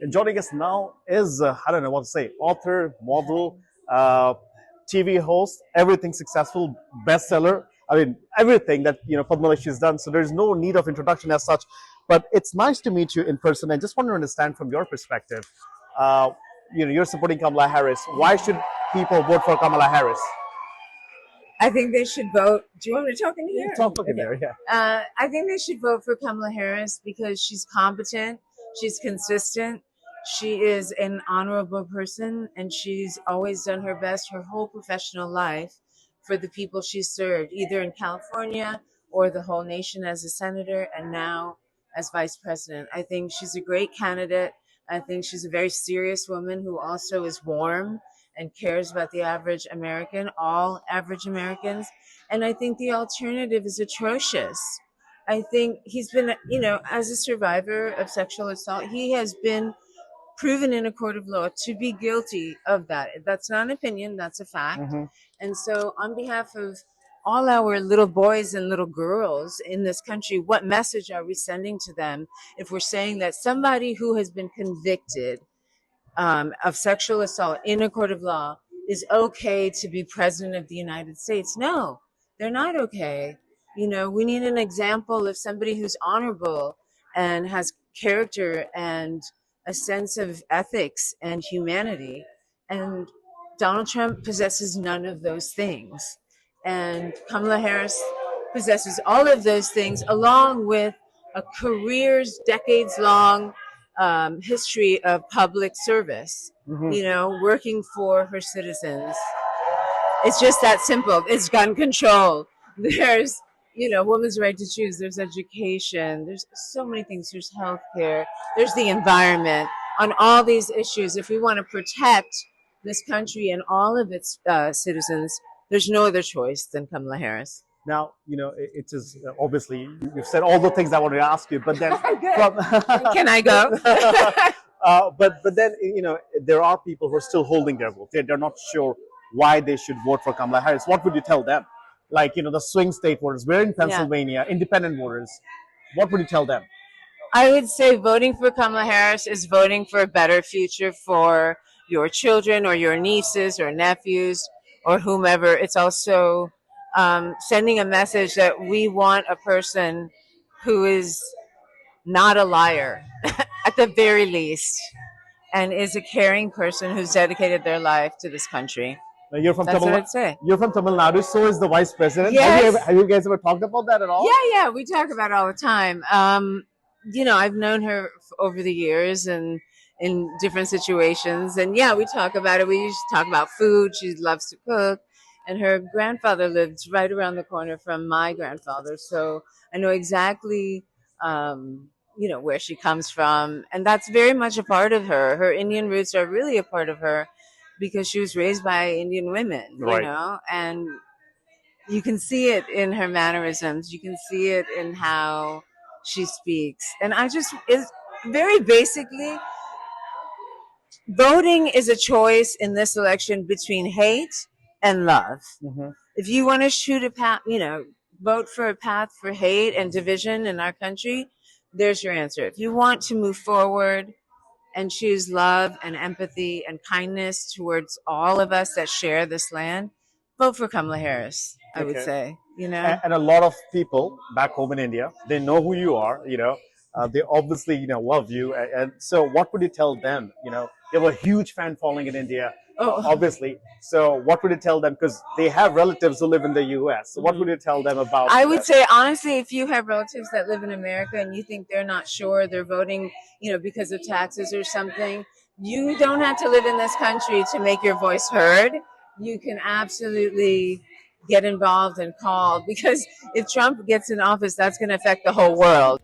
And joining us now is, I don't know what to say, author, model, TV host, everything successful, bestseller. I mean, everything that, Padma Lakshmi has done. So there's no need of introduction as such. But it's nice to meet you in person. I just want to understand from your perspective, uh, you're supporting Kamala Harris. Why should people vote for Kamala Harris? I think they should vote. Do you want me to talk in here? Talk in there, yeah. I think they should vote for Kamala Harris because she's competent, she's consistent, she is an honorable person, and she's always done her best her whole professional life for the people she served, either in California or the whole nation as a senator and now as vice president. I think she's a great candidate. I think she's a very serious woman who also is warm and cares about the average American, all average Americans. And I think the alternative is atrocious. I think he's been, as a survivor of sexual assault, he has been proven in a court of law to be guilty of that. That's not an opinion, that's a fact. Mm-hmm. And so on behalf of all our little boys and little girls in this country, what message are we sending to them if we're saying that somebody who has been convicted of sexual assault in a court of law is okay to be president of the United States? No, they're not okay. We need an example of somebody who's honorable and has character and a sense of ethics and humanity. And Donald Trump possesses none of those things. And Kamala Harris possesses all of those things, along with a career's decades-long history of public service, working for her citizens. It's just that simple. It's gun control. There's, women's right to choose. There's education. There's so many things. There's healthcare. There's the environment. On all these issues, if we want to protect this country and all of its citizens, there's no other choice than Kamala Harris. Now, it is obviously, you've said all the things I wanted to ask you, but then... Can I go? But then, there are people who are still holding their vote. They're not sure why they should vote for Kamala Harris. What would you tell them? Like, the swing state voters, we're in Pennsylvania, independent voters. What would you tell them? I would say voting for Kamala Harris is voting for a better future for your children or your nieces or nephews or whomever. It's also sending a message that we want a person who is not a liar, at the very least, and is a caring person who's dedicated their life to this country. You're from That's what I'd say. You're from Tamil Nadu, so is the vice president. Yes. Have you guys ever talked about that at all? Yeah, we talk about it all the time. I've known her over the years and in different situations. And yeah, we talk about it. We used to talk about food. She loves to cook. And her grandfather lived right around the corner from my grandfather. So I know exactly, where she comes from. And that's very much a part of her. Her Indian roots are really a part of her because she was raised by Indian women, right. And you can see it in her mannerisms. You can see it in how she speaks. And it's very basically, voting is a choice in this election between hate and love. Mm-hmm. If you want to shoot a path, vote for a path for hate and division in our country, there's your answer. If you want to move forward and choose love and empathy and kindness towards all of us that share this land, vote for Kamala Harris, I would say. And a lot of people back home in India, they know who you are, they obviously, love you. And so what would you tell them? You have a huge fan following in India, obviously. So what would you tell them? Because they have relatives who live in the U.S. So what would you tell them about I would say, honestly, if you have relatives that live in America and you think they're not sure they're voting, because of taxes or something, you don't have to live in this country to make your voice heard. You can absolutely get involved and call, because if Trump gets in office, that's going to affect the whole world.